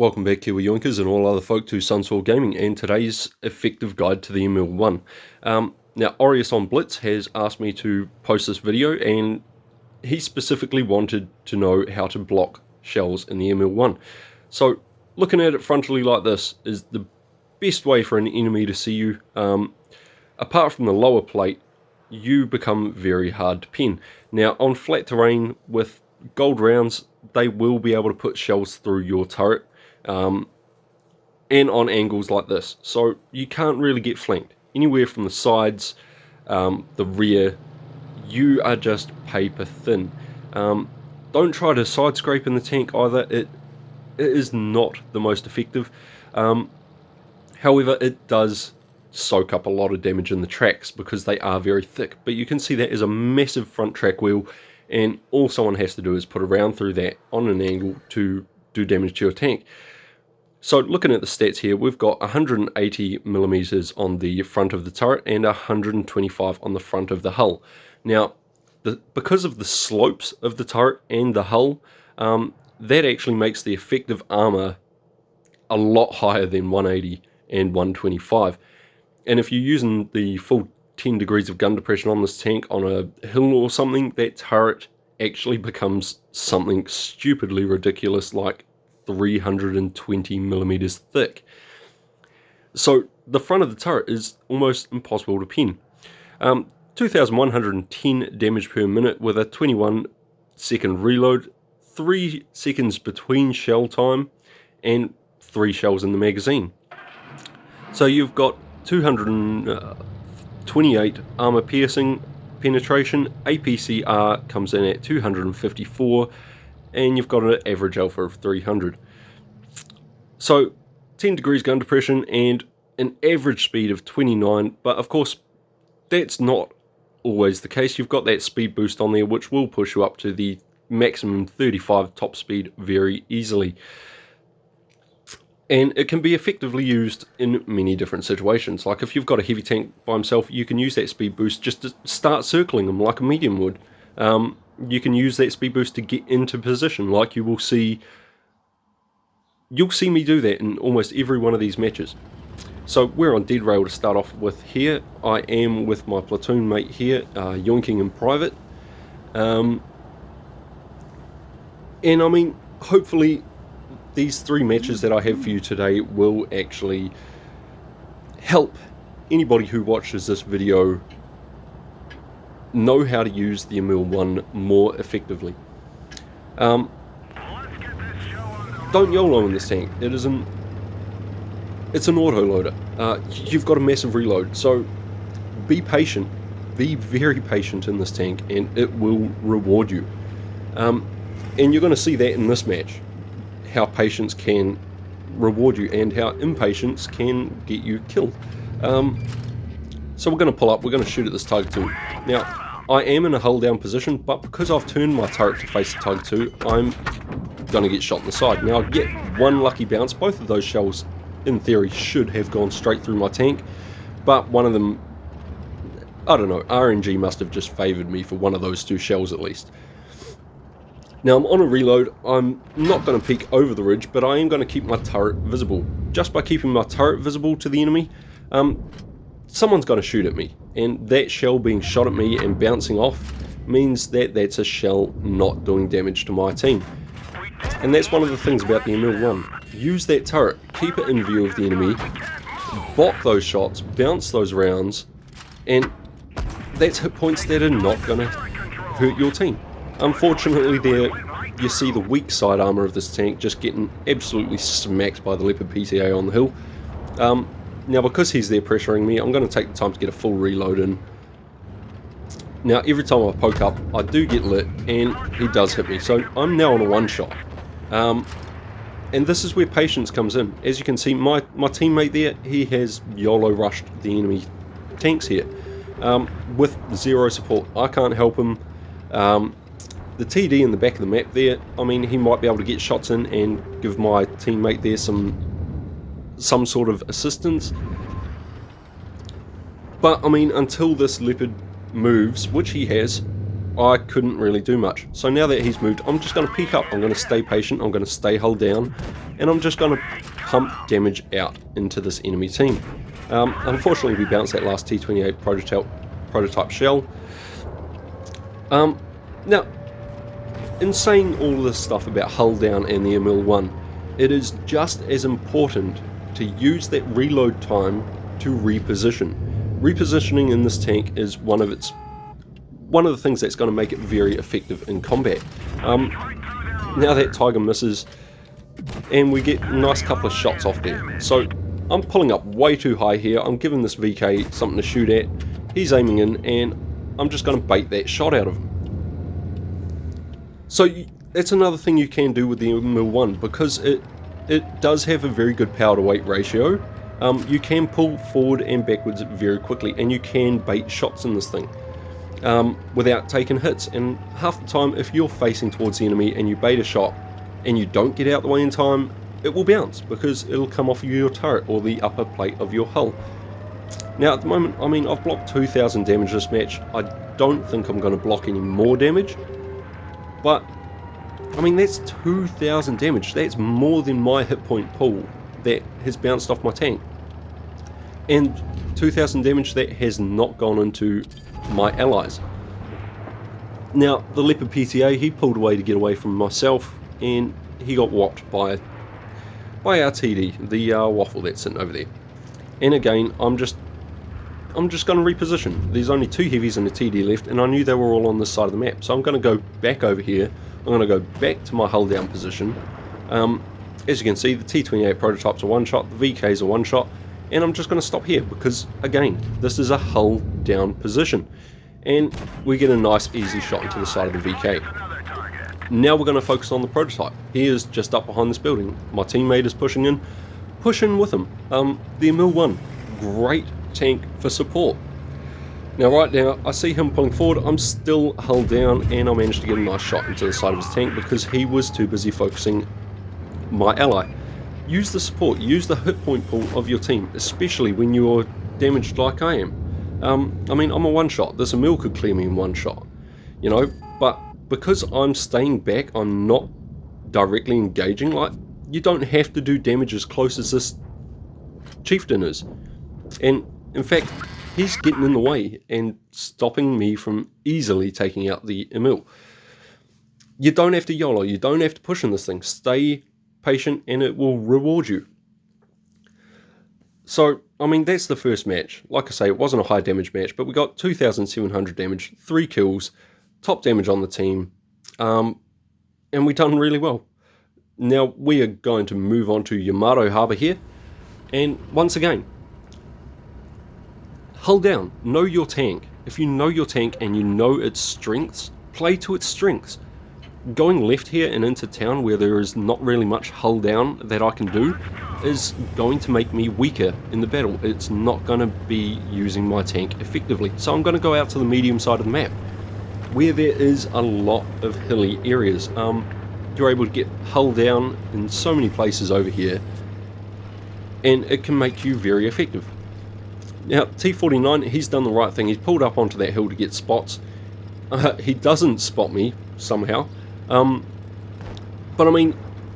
Welcome back, Kiwi Yoinkers and all other folk, to Sunsword Gaming, and today's effective guide to the Emil 1. Now, Aureus on Blitz has asked me to post this video, and he specifically wanted to know how to block shells in the Emil 1. So, looking at it frontally like this is the best way for an enemy to see you. Apart from the lower plate, you become very hard to pin. Now, on flat terrain with gold rounds, they will be able to put shells through your turret. And on angles like this, so you can't really get flanked anywhere from the sides, the rear. You are just paper thin. Don't try to side scrape in the tank either. It is not the most effective. However, it does soak up a lot of damage in the tracks because they are very thick. But you can see that is a massive front track wheel, and all someone has to do is put a round through that on an angle to do damage to your tank. So looking at the stats here, we've got 180 millimeters on the front of the turret and 125 on the front of the hull. Now, because of the slopes of the turret and the hull, that actually makes the effective armor a lot higher than 180 and 125. And if you're using the full 10 degrees of gun depression on this tank on a hill or something, that turret actually becomes something stupidly ridiculous, like 320 millimeters thick. So the front of the turret is almost impossible to pin. 2110 damage per minute with a 21-second reload, 3 seconds between shell time, and 3 shells in the magazine. So you've got 228 armor piercing penetration. APCR comes in at 254, and you've got an average alpha of 300. So 10 degrees gun depression and an average speed of 29, but of course that's not always the case. You've got that speed boost on there, which will push you up to the maximum 35 top speed very easily. And it can be effectively used in many different situations. Like if you've got a heavy tank by himself, you can use that speed boost just to start circling them like a medium would. You can use that speed boost to get into position, like you'll see me do that in almost every one of these matches. So we're on dead rail to start off with here. I am with my platoon mate here, yoinking in private. And I mean, hopefully these 3 matches that I have for you today will actually help anybody who watches this video know how to use the Emil 1 more effectively. Don't YOLO in this tank. It's an autoloader. You've got a massive reload, so be patient. Be very patient in this tank, and it will reward you. And you're going to see that in this match, how patience can reward you and how impatience can get you killed. So we're going to pull up, we're going to shoot at this Tiger 2. Now, I am in a hull down position, but because I've turned my turret to face the Tiger 2, I'm going to get shot in the side. Now, I get one lucky bounce. Both of those shells, in theory, should have gone straight through my tank, but one of them, I don't know, RNG must have just favoured me for one of those 2 shells at least. Now, I'm on a reload. I'm not going to peek over the ridge, but I am going to keep my turret visible. Just by keeping my turret visible to the enemy, someone's going to shoot at me, and that shell being shot at me and bouncing off means that that's a shell not doing damage to my team. And that's one of the things about the Emil 1. Use that turret, keep it in view of the enemy, block those shots, bounce those rounds, and that's hit points that are not going to hurt your team. Unfortunately, there you see the weak side armor of this tank just getting absolutely smacked by the Leopard PTA on the hill. Now, because he's there pressuring me, I'm going to take the time to get a full reload in. Now, every time I poke up, I do get lit, and he does hit me. So I'm now on a 1-shot. And this is where patience comes in. As you can see, my teammate there, he has YOLO rushed the enemy tanks here. With 0 support, I can't help him. The TD in the back of the map there, I mean, he might be able to get shots in and give my teammate there some sort of assistance. But, I mean, until this Leopard moves, which he has, I couldn't really do much. So now that he's moved, I'm just going to peek up, I'm going to stay patient, I'm going to stay hull down, and I'm just going to pump damage out into this enemy team. Unfortunately, we bounced that last T-28 prototype shell. Now, in saying all this stuff about hull down and the Emil 1, it is just as important to use that reload time to reposition. Repositioning in this tank is one of the things that's going to make it very effective in combat. Now that Tiger misses, and we get a nice couple of shots off there. So I'm pulling up way too high here. I'm giving this VK something to shoot at. He's aiming in, and I'm just going to bait that shot out of him. So that's another thing you can do with the Emil 1, because it does have a very good power to weight ratio. You can pull forward and backwards very quickly, and you can bait shots in this thing without taking hits. And half the time, if you're facing towards the enemy and you bait a shot and you don't get out the way in time, it will bounce because it'll come off of your turret or the upper plate of your hull. Now at the moment, I mean, I've blocked 2,000 damage this match. I don't think I'm going to block any more damage, but I mean, that's 2,000 damage. That's more than my hit point pool that has bounced off my tank, and 2,000 damage that has not gone into my allies. Now the Leopard PTA, he pulled away to get away from myself, and he got whopped by our TD, the waffle that's sitting over there. And again, I'm just going to reposition. There's only 2 heavies and a TD left, and I knew they were all on this side of the map, so I'm going to go back over here. I'm going to go back to my hull down position. As you can see, the T-28 prototype's a one-shot, the VK's a one-shot, and I'm just going to stop here because, again, this is a hull down position. And we get a nice easy shot into the side of the VK. Now we're going to focus on the prototype. He is just up behind this building. My teammate is pushing in. Push in with him. The Emil 1, great tank for support. Now right now, I see him pulling forward. I'm still hull down, and I managed to get a nice shot into the side of his tank because he was too busy focusing my ally. Use the support, use the hit point pool of your team, especially when you're damaged like I am. I mean, I'm a one-shot. This Emil could clear me in one shot, you know, but because I'm staying back, I'm not directly engaging. Like, you don't have to do damage as close as this chieftain is. And in fact, he's getting in the way and stopping me from easily taking out the Emil. You don't have to YOLO, you don't have to push in this thing. Stay patient and it will reward you. So, I mean, that's the first match. Like I say, it wasn't a high damage match, but we got 2,700 damage, 3 kills, top damage on the team, and we done really well. Now, we are going to move on to Yamato Harbor here, and once again, hull down, know your tank. If you know your tank and you know its strengths, play to its strengths. Going left here and into town where there is not really much hull down that I can do is going to make me weaker in the battle. It's not going to be using my tank effectively. So I'm going to go out to the medium side of the map where there is a lot of hilly areas. You're able to get hull down in so many places over here, and it can make you very effective. Now T49, he's done the right thing. He's pulled up onto that hill to get spots. He doesn't spot me somehow, but I mean,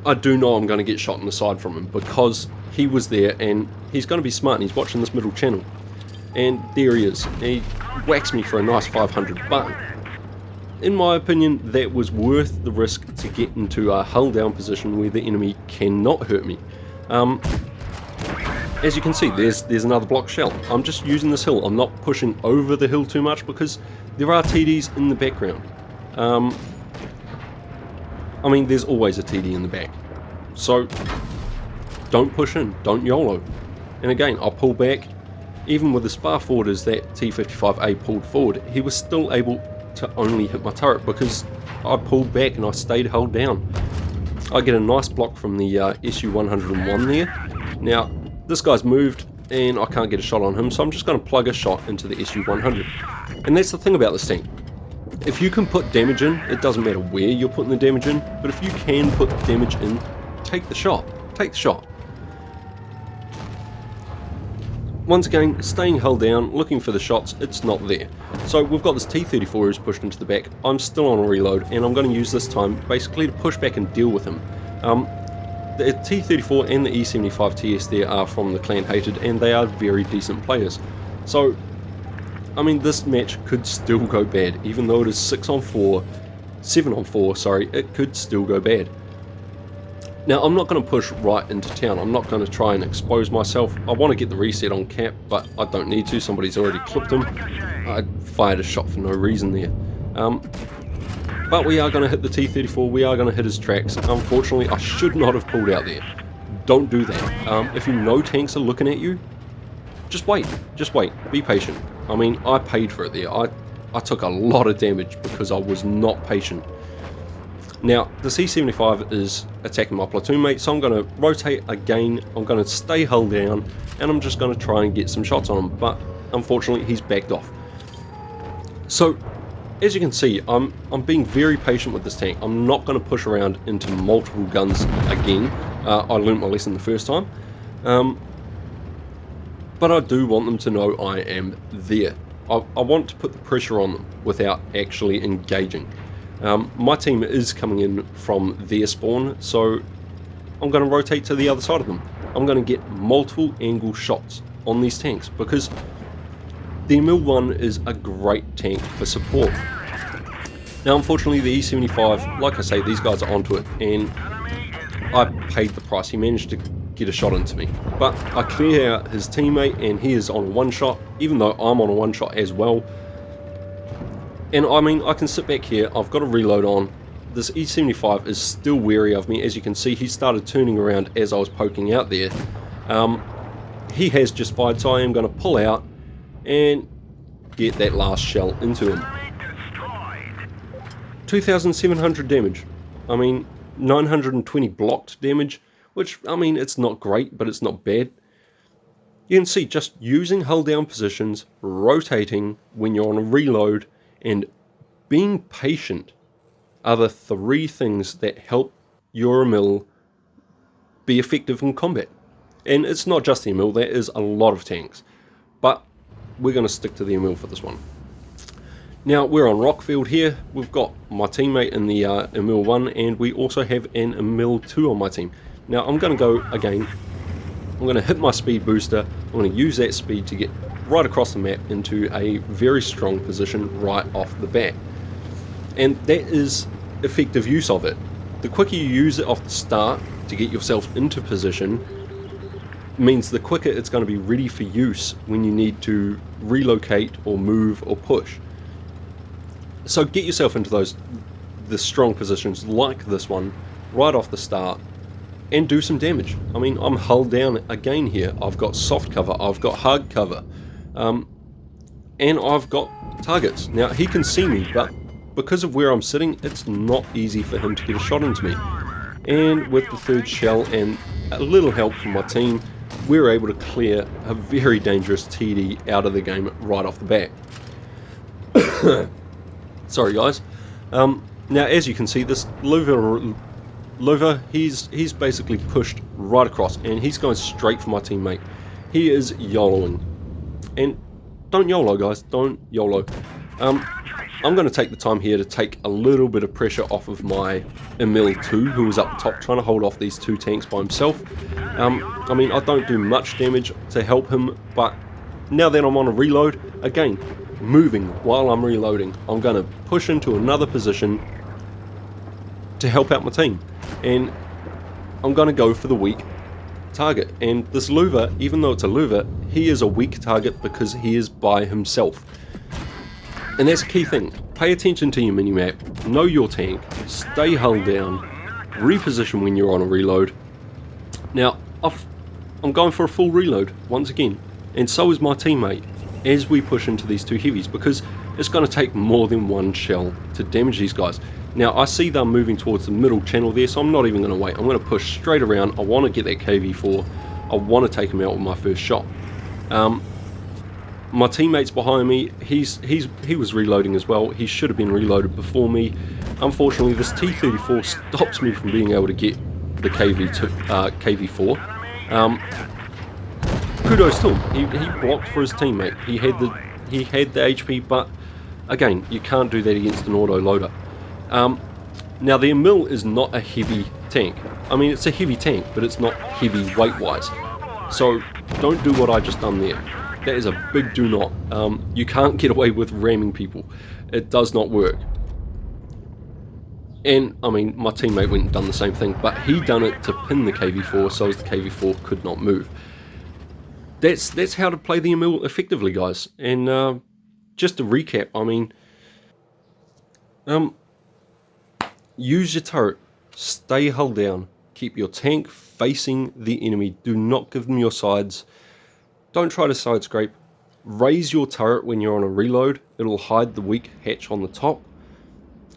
I do know I'm going to get shot in the side from him because he was there, and he's going to be smart and he's watching this middle channel. And there he is. He whacks me for a nice 500, but in my opinion, that was worth the risk to get into a hull down position where the enemy cannot hurt me. As you can see, there's another block shell. I'm just using this hill. I'm not pushing over the hill too much because there are TDs in the background. I mean, there's always a TD in the back. So don't push in, don't YOLO. And again, I'll pull back. Even with as far forward as that T-55A pulled forward, he was still able to only hit my turret because I pulled back and I stayed held down. I get a nice block from the SU-101 there. Now, this guy's moved and I can't get a shot on him, so I'm just going to plug a shot into the SU-100. And that's the thing about this tank. If you can put damage in, it doesn't matter where you're putting the damage in, but if you can put damage in, take the shot. Take the shot. once again, staying held down, looking for the shots, it's not there. So we've got this T-34 who's pushed into the back. I'm still on a reload, and I'm going to use this time basically to push back and deal with him. The T-34 and the E-75 TS there are from the Clan Hated, and they are very decent players. So, I mean, this match could still go bad, even though it is 7 on 4, sorry, it could still go bad. Now, I'm not going to push right into town. I'm not going to try and expose myself. I want to get the reset on Cap, but I don't need to. Somebody's already clipped him. I fired a shot for no reason there. But we are going to hit the T-34. We are going to hit his tracks. Unfortunately, I should not have pulled out there. Don't do that. If you know tanks are looking at you, just wait. Just wait. Be patient. I mean, I paid for it there. I took a lot of damage because I was not patient. Now, the C-75 is attacking my platoon mate, so I'm going to rotate again, I'm going to stay held down, and I'm just going to try and get some shots on him, but unfortunately he's backed off. So, as you can see, I'm being very patient with this tank. I'm not going to push around into multiple guns again. I learnt my lesson the first time. But I do want them to know I am there. I want to put the pressure on them without actually engaging. My team is coming in from their spawn, so I'm going to rotate to the other side of them. I'm going to get multiple angle shots on these tanks because the Emil 1 is a great tank for support. Now, unfortunately, the E-75, like I say, these guys are onto it, and I paid the price. He managed to get a shot into me, but I clear out his teammate, and he is on a one shot, even though I'm on a one shot as well. And I mean, I can sit back here, I've got a reload on, this E-75 is still wary of me. As you can see, he started turning around as I was poking out there. He has just fired, so I am going to pull out and get that last shell into him. 2,700 damage, I mean 920 blocked damage, which, I mean, it's not great, but it's not bad. You can see, just using hold down positions, rotating when you're on a reload, and being patient are the three things that help your Emil be effective in combat. And it's not just the Emil, there is a lot of tanks. But we're going to stick to the Emil for this one. Now, we're on Rockfield here. We've got my teammate in the Emil 1, and we also have an Emil 2 on my team. Now, I'm going to go again. I'm going to hit my speed booster. I'm going to use that speed to get right across the map into a very strong position right off the bat. And that is effective use of it. The quicker you use it off the start to get yourself into position means the quicker it's going to be ready for use when you need to relocate or move or push. So get yourself into the strong positions like this one right off the start and do some damage. I mean, I'm hulled down again here. I've got soft cover, I've got hard cover, and I've got targets. Now, he can see me, but because of where I'm sitting, it's not easy for him to get a shot into me. And with the third shell and a little help from my team, we're able to clear a very dangerous TD out of the game right off the bat. Sorry guys. Now, as you can see, this Lover, he's basically pushed right across, and he's going straight for my teammate. He is YOLOing. And don't YOLO, guys, don't YOLO. I'm going to take the time here to take a little bit of pressure off of my Emil 2, who was up top trying to hold off these two tanks by himself. I mean, I don't do much damage to help him, but now that I'm on a reload, again, moving while I'm reloading, I'm going to push into another position to help out my team. And I'm going to go for the weak target. And this Luva, even though it's a Luva, he is a weak target because he is by himself. And that's a key thing. Pay attention to your minimap, know your tank, stay hulled down, reposition when you're on a reload. Now, I'm going for a full reload once again, and so is my teammate as we push into these two heavies, because it's going to take more than one shell to damage these guys. Now, I see them moving towards the middle channel there, so I'm not even going to wait. I'm going to push straight around. I want to get that KV4. I want to take him out with my first shot. My teammate's behind me. He was reloading as well. He should have been reloaded before me. Unfortunately, this T-34 stops me from being able to get the KV4. kudos to him. He blocked for his teammate. He had the HP, but again, you can't do that against an auto loader. Now the Emil is not a heavy tank. I mean, it's a heavy tank, but it's not heavy weight-wise. So don't do what I just done there. That is a big do not. You can't get away with ramming people. It does not work. And I mean, my teammate went and done the same thing, but he done it to pin the KV4 so as the KV4 could not move. That's how to play the Emil effectively, guys. And just to recap, I mean, use your turret, stay hull down, keep your tank facing the enemy, do not give them your sides, don't try to side scrape, raise your turret when you're on a reload, it'll hide the weak hatch on the top,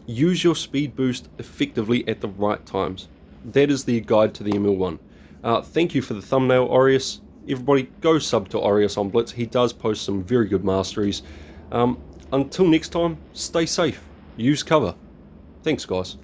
use your speed boost effectively at the right times. That is the guide to the Emil 1. Thank you for the thumbnail, Aureus. Everybody go sub to Aureus on Blitz, he does post some very good masteries. Until next time, stay safe, use cover. Thanks guys.